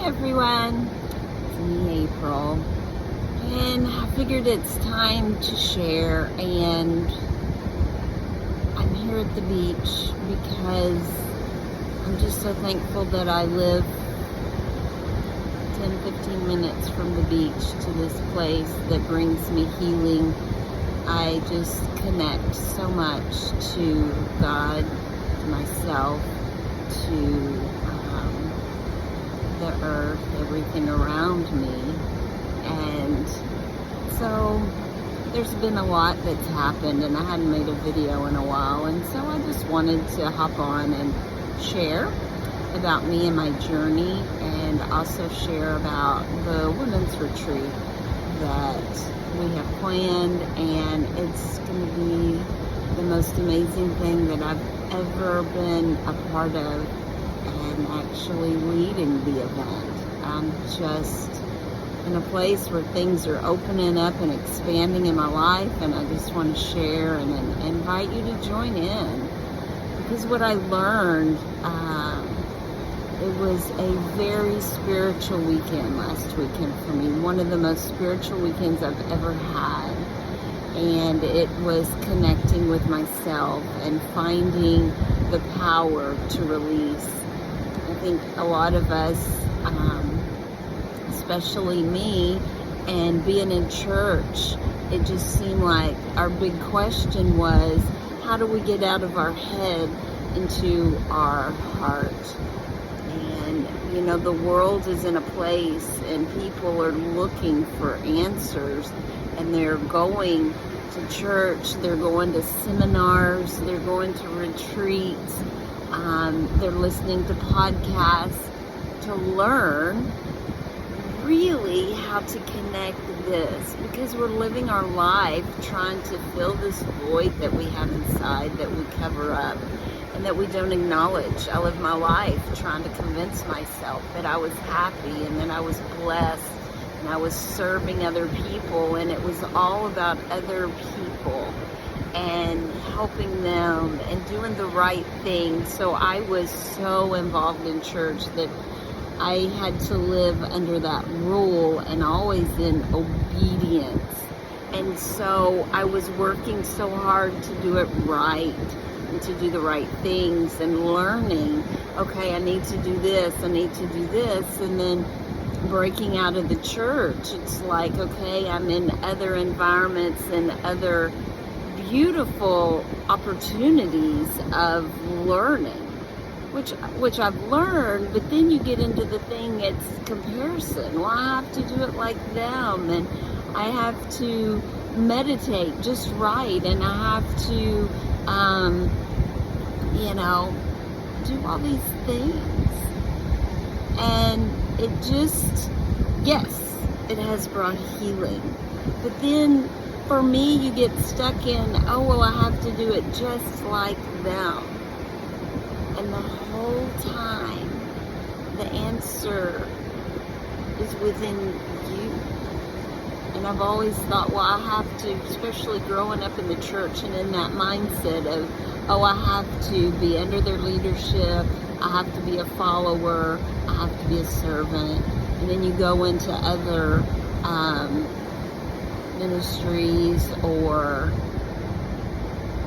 Everyone, it's me, April, and I figured it's time to share. And I'm here at the beach because I'm just so thankful that I live 10-15 minutes from the beach to this place that brings me healing. I just connect so much to God, to myself, to the earth, everything around me. And so there's been a lot that's happened, and I hadn't made a video in a while, and so I just wanted to hop on and share about me and my journey, and also share about the women's retreat that we have planned. And it's going to be the most amazing thing that I've ever been a part of, and actually leading the event. I'm just in a place where things are opening up and expanding in my life, and I just want to share and invite you to join in, because what I learned, it was a very spiritual weekend last weekend for me, one of the most spiritual weekends I've ever had. And it was connecting with myself and finding the power to release. I think a lot of us, especially me, and being in church, it just seemed like our big question was, how do we get out of our head into our heart? And, you know, the world is in a place and people are looking for answers, and they're going to church, they're going to seminars, they're going to retreats, they're listening to podcasts to learn really how to connect this, because we're living our life trying to fill this void that we have inside, that we cover up and that we don't acknowledge. I lived my life trying to convince myself that I was happy and that I was blessed and I was serving other people, and it was all about other people and helping them and doing the right thing. So I was so involved in church that I had to live under that rule and always in obedience. And so I was working so hard to do it right and to do the right things, and learning, okay, I need to do this, I need to do this. And then breaking out of the church, it's like, okay, I'm in other environments and other beautiful opportunities of learning, which I've learned. But then you get into the thing, it's comparison. Well, I have to do it like them, and I have to meditate just right, and I have to do all these things. And it just, yes, it has brought healing. But then for me, you get stuck in, oh, well, I have to do it just like them. And the whole time, the answer is within you. And I've always thought, well, I have to, especially growing up in the church and in that mindset of, oh, I have to be under their leadership, I have to be a follower, I have to be a servant. And then you go into other ministries or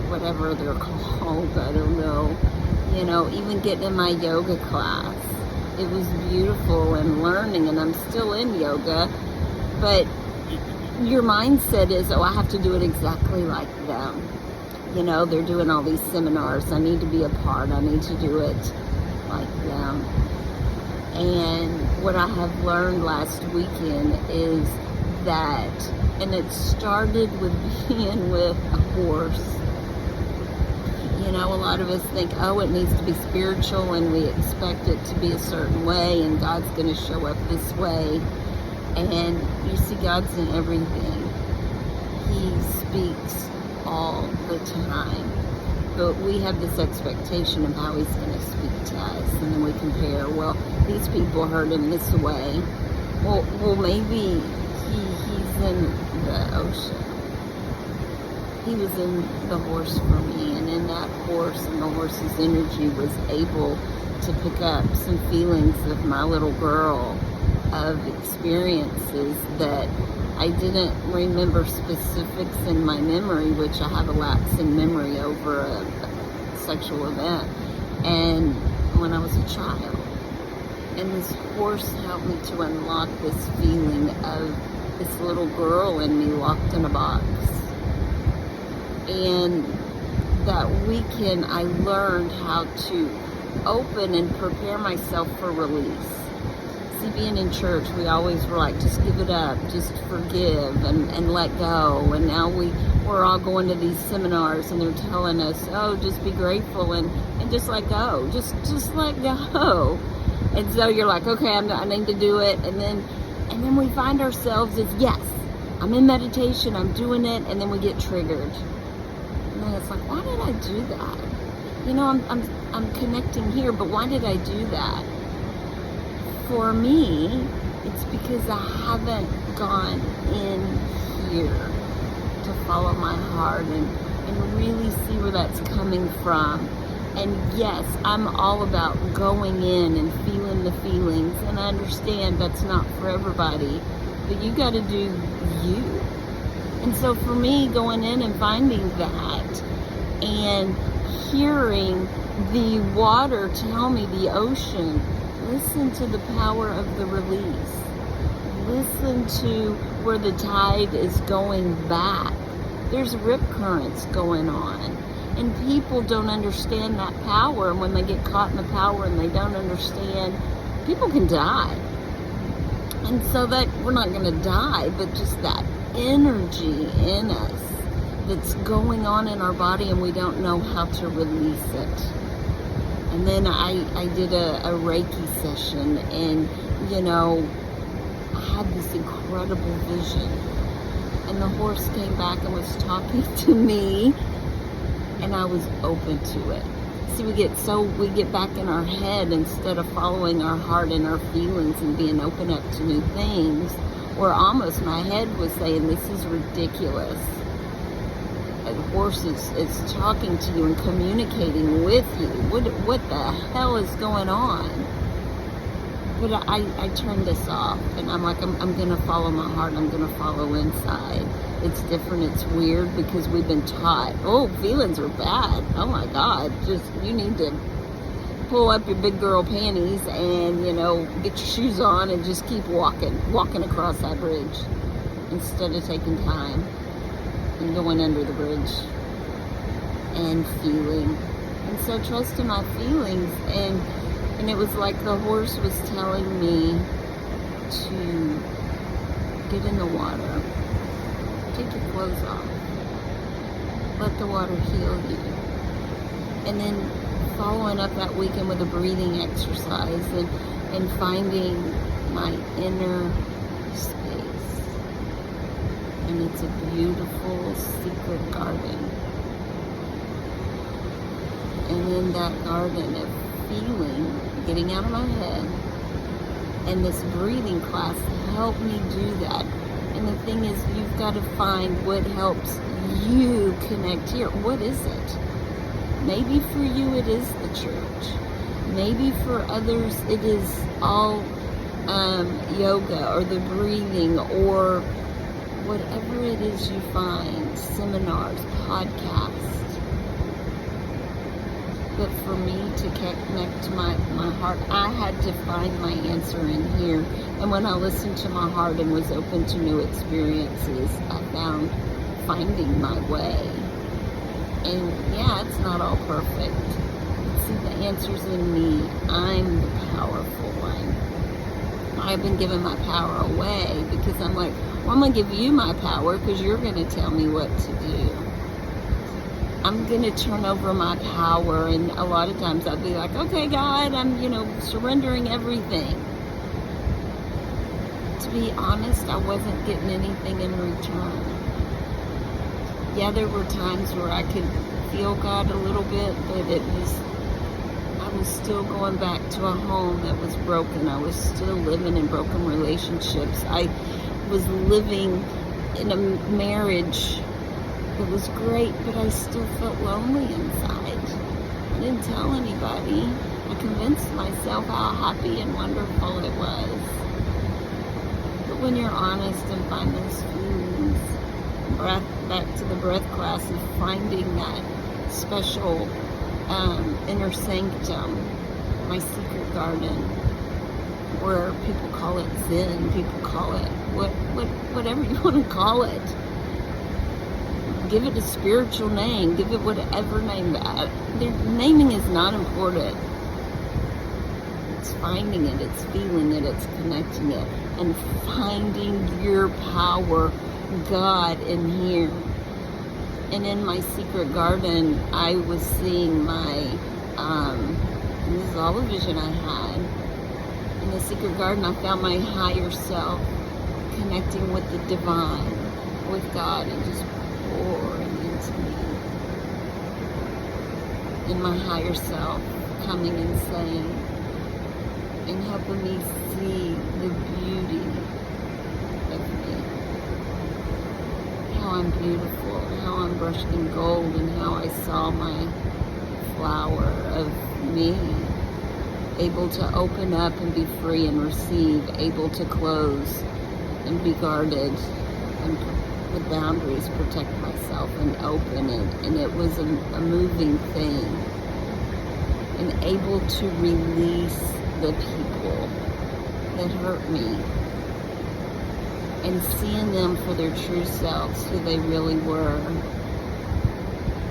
whatever they're called, I don't know. You know, even getting in my yoga class, it was beautiful, and learning, and I'm still in yoga, but your mindset is, oh, I have to do it exactly like them. You know, they're doing all these seminars, I need to be a part, I need to do it like them. And what I have learned last weekend is that, and it started with being with a horse. You know, a lot of us think, oh, it needs to be spiritual, and we expect it to be a certain way, and God's going to show up this way. And you see, God's in everything. He speaks all the time. But we have this expectation of how he's going to speak to us, and then we compare, well, these people heard him this way. Well, maybe he's in the ocean. He was in the horse for me, and in that horse and the horse's energy was able to pick up some feelings of my little girl of experiences that I didn't remember specifics in my memory, which I have a lapse in memory over a sexual event, and when I was a child. And this horse helped me to unlock this feeling of this little girl in me locked in a box. And that weekend I learned how to open and prepare myself for release. See, being in church, we always were like, just give it up, just forgive and let go. And now we're all going to these seminars and they're telling us, oh, just be grateful and just let go. Just let go. And so you're like, okay, I need to do it. And then we find ourselves as, yes, I'm in meditation, I'm doing it, and then we get triggered. And then it's like, why did I do that? You know, I'm connecting here, but why did I do that? For me, it's because I haven't gone in here to follow my heart and really see where that's coming from. And yes, I'm all about going in and feeling the feelings, and I understand that's not for everybody, but you got to do you. And so for me, going in and finding that and hearing the water tell me, the ocean, listen to the power of the release. Listen to where the tide is going back. There's rip currents going on. And people don't understand that power. And when they get caught in the power and they don't understand, people can die. And so that we're not going to die, but just that energy in us that's going on in our body and we don't know how to release it. And then I did a Reiki session, and, you know, I had this incredible vision. And the horse came back and was talking to me, and I was open to it. See, we get back in our head instead of following our heart and our feelings and being open up to new things, or almost my head was saying, this is ridiculous. The horse is talking to you and communicating with you. What the hell is going on? But I turned this off, and I'm like, I'm going to follow my heart. I'm going to follow inside. It's different. It's weird because we've been taught, oh, feelings are bad. Oh my God, just, you need to pull up your big girl panties and, you know, get your shoes on and just keep walking across that bridge instead of taking time and going under the bridge and feeling. And so trusting my feelings, and it was like the horse was telling me to get in the water. Take your clothes off. Let the water heal you. And then following up that weekend with a breathing exercise and finding my inner space. And it's a beautiful secret garden. And in that garden of feeling, getting out of my head, and this breathing class helped me do that. And the thing is, you've got to find what helps you connect here. What is it? Maybe for you it is the church. Maybe for others it is all yoga or the breathing or whatever it is you find, seminars, podcasts. But for me to connect to my heart, I had to find my answer in here. And when I listened to my heart and was open to new experiences, I found finding my way. And yeah, it's not all perfect. See, the answer's in me. I'm the powerful one. I've been giving my power away because I'm like, well, I'm going to give you my power because you're going to tell me what to do. I'm going to turn over my power, and a lot of times I'll be like, okay, God, I'm, surrendering everything. To be honest, I wasn't getting anything in return. Yeah, there were times where I could feel God a little bit, but I was still going back to a home that was broken. I was still living in broken relationships. I was living in a marriage that was great, but I still felt lonely inside. I didn't tell anybody. I convinced myself how happy and wonderful it was. But when you're honest and find those feelings, back to the breath class of finding that special inner sanctum, my secret garden, where people call it Zen, people call it whatever you want to call it. Give it a spiritual name, give it whatever name. Naming is not important. It's finding it, it's feeling it, it's connecting it, and finding your power, God, in here. And in my secret garden, I was seeing my, and this is all the vision I had. In the secret garden, I found my higher self connecting with the divine, with God, and just pouring into me. And my higher self coming and saying, and helping me see the beauty of me. How I'm beautiful, how I'm brushed in gold, and how I saw my flower of me, able to open up and be free and receive, able to close and be guarded, and with boundaries, protect myself and open it. And it was a moving thing. And able to release the people that hurt me, and seeing them for their true selves, who they really were.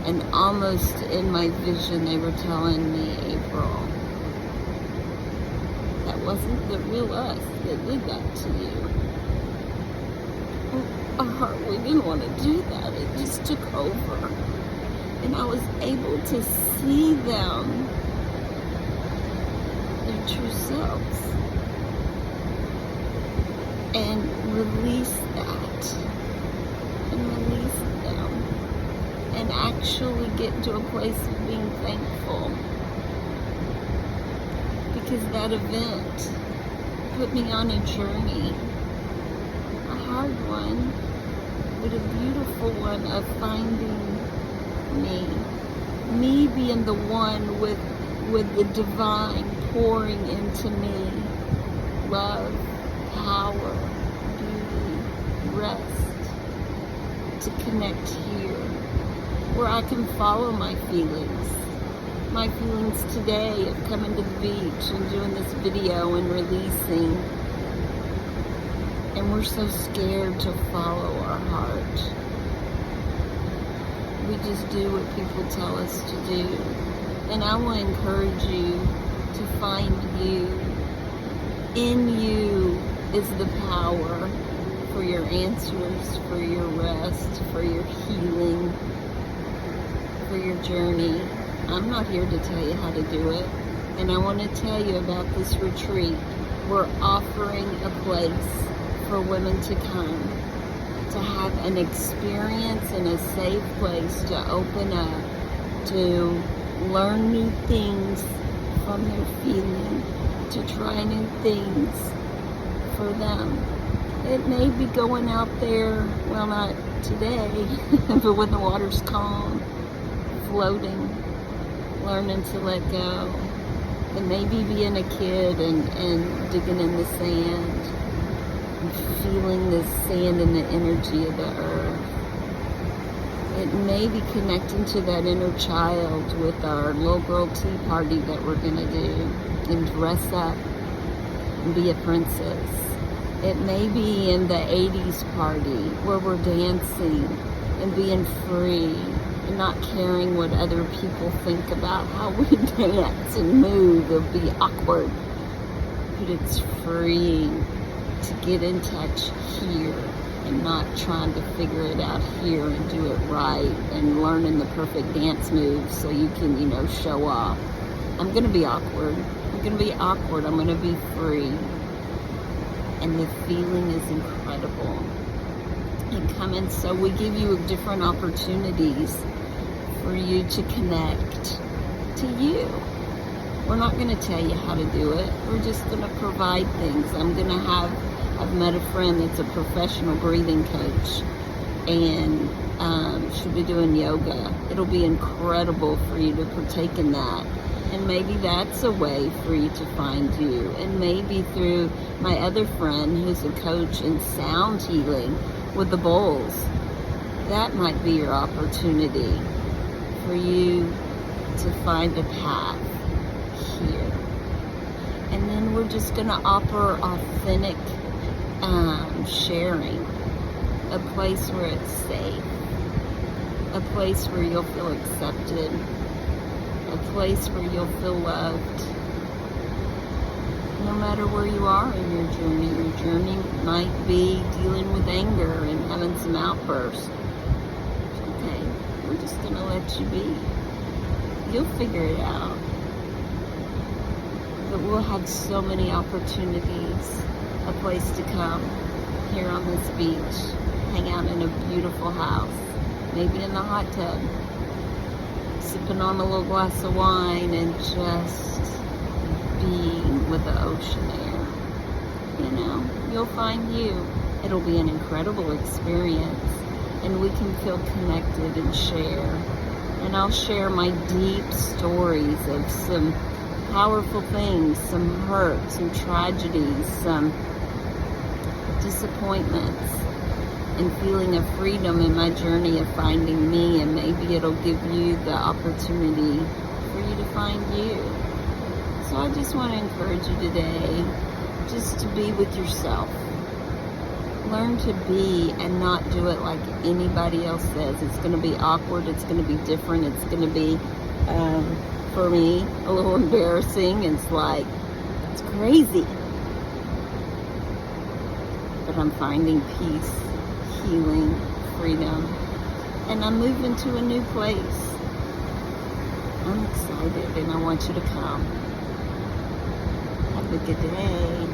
And almost in my vision, they were telling me, April, that wasn't the real us that did that to you. Our heart, we didn't want to do that. It just took over. And I was able to see them, their true selves, and release that, and release them, and actually get to a place of being thankful, because that event put me on a journey, a hard one, but a beautiful one, of finding me being the one with the divine pouring into me, love, power, beauty, rest, to connect here, where I can follow my feelings. My feelings today of coming to the beach and doing this video and releasing. And we're so scared to follow our heart. We just do what people tell us to do. And I want to encourage you to find you. In you is the power for your answers, for your rest, for your healing, for your journey. I'm not here to tell you how to do it. And I want to tell you about this retreat. We're offering a place for women to come, to have an experience in a safe place, to open up, to learn new things from their feeling, to try new things for them. It may be going out there, well, not today, but when the water's calm, floating, learning to let go. It may be being a kid and digging in the sand, and feeling the sand and the energy of the earth. It may be connecting to that inner child with our little girl tea party that we're going to do, and dress up and be a princess. It may be in the 80s party where we're dancing and being free and not caring what other people think about how we dance and move or be awkward. But it's freeing to get in touch here and not trying to figure it out here and do it right and learning the perfect dance moves so you can, show off. I'm going to be awkward. I'm going to be awkward. I'm going to be free. And the feeling is incredible. And come in, so we give you different opportunities for you to connect to you. We're not going to tell you how to do it. We're just going to provide things. I've met a friend that's a professional breathing coach, and she'll be doing yoga. It'll be incredible for you to partake in that And maybe that's a way for you to find you. And maybe through my other friend who's a coach in sound healing with the bowls, that might be your opportunity for you to find a path here. And then we're just going to offer authentic sharing, a place where it's safe, a place where you'll feel accepted, a place where you'll feel loved. No matter where you are in your journey might be dealing with anger and having some outbursts. Okay, we're just going to let you be. You'll figure it out. But we'll have so many opportunities, a place to come here on this beach, hang out in a beautiful house, maybe in the hot tub, sipping on a little glass of wine and just being with the ocean air. You know, you'll find you. It'll be an incredible experience, and we can feel connected and share. And I'll share my deep stories of some powerful things, some hurt, some tragedies, some disappointments, and feeling of freedom in my journey of finding me. And maybe it'll give you the opportunity for you to find you. So I just want to encourage you today just to be with yourself. Learn to be and not do it like anybody else says. It's going to be awkward. It's going to be different. It's going to be, for me, a little embarrassing. It's like, it's crazy. But I'm finding peace, healing, freedom, and I'm moving to a new place. I'm excited, and I want you to come. Have a good day.